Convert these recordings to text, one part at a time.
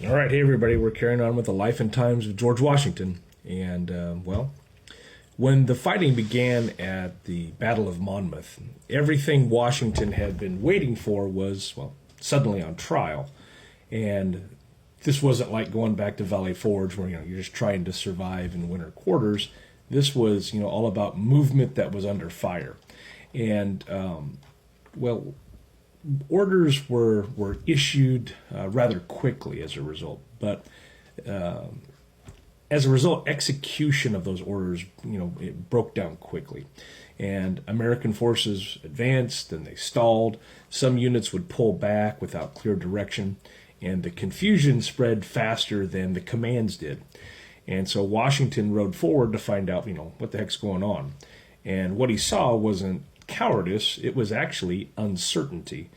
All right, hey everybody, we're carrying on with the life and times of George Washington. And, when the fighting began at the Battle of Monmouth, everything Washington had been waiting for was, suddenly on trial. And this wasn't like going back to Valley Forge where, you're just trying to survive in winter quarters. This was, all about movement that was under fire. And, orders were issued rather quickly as a result, but as a result, execution of those orders, it broke down quickly, and American forces advanced and they stalled. Some units would pull back without clear direction, and the confusion spread faster than the commands did. And so Washington rode forward to find out, what the heck's going on. And what he saw wasn't cowardice, it was actually uncertainty.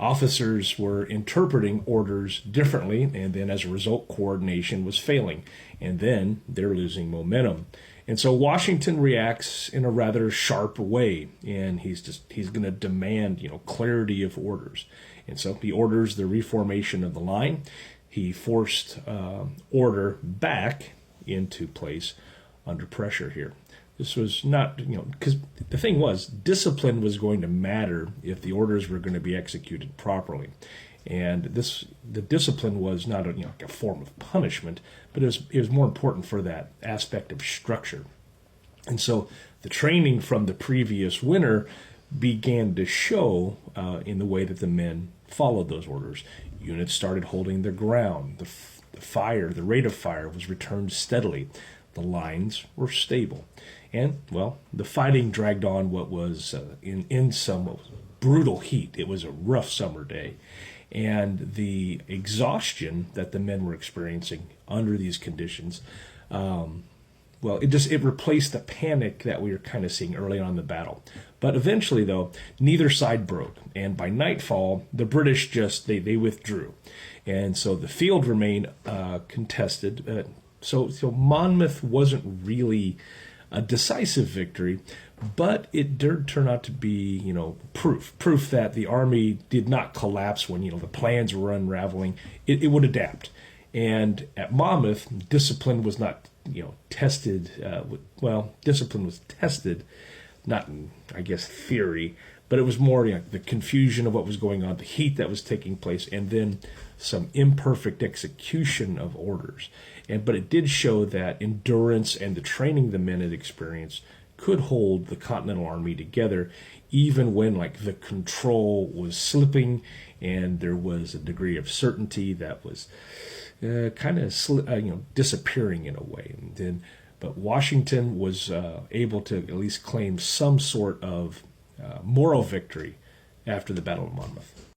Officers were interpreting orders differently, and then as a result, coordination was failing, and then they're losing momentum. And so Washington reacts in a rather sharp way, and he's going to demand, clarity of orders. And so he orders the reformation of the line. He forced order back into place under pressure here. This was not, because the thing was, discipline was going to matter if the orders were going to be executed properly. And the discipline was not a form of punishment, but it was more important for that aspect of structure. And so the training from the previous winter began to show in the way that the men followed those orders. Units started holding their ground. The rate of fire was returned steadily. The lines were stable. And, the fighting dragged on what was in some brutal heat. It was a rough summer day. And the exhaustion that the men were experiencing under these conditions, it replaced the panic that we were kind of seeing early on in the battle. But eventually, though, neither side broke. And by nightfall, the British they withdrew. And so the field remained contested. So Monmouth wasn't really a decisive victory, but it did turn out to be, proof that the army did not collapse when, the plans were unraveling. It would adapt. And at Monmouth, discipline was not, tested. Discipline was tested, not in, theory, but it was more the confusion of what was going on, the heat that was taking place, and then some imperfect execution of orders. But it did show that endurance and the training the men had experienced could hold the Continental Army together, even when the control was slipping and there was a degree of certainty that was disappearing in a way. But Washington was able to at least claim some sort of moral victory after the Battle of Monmouth.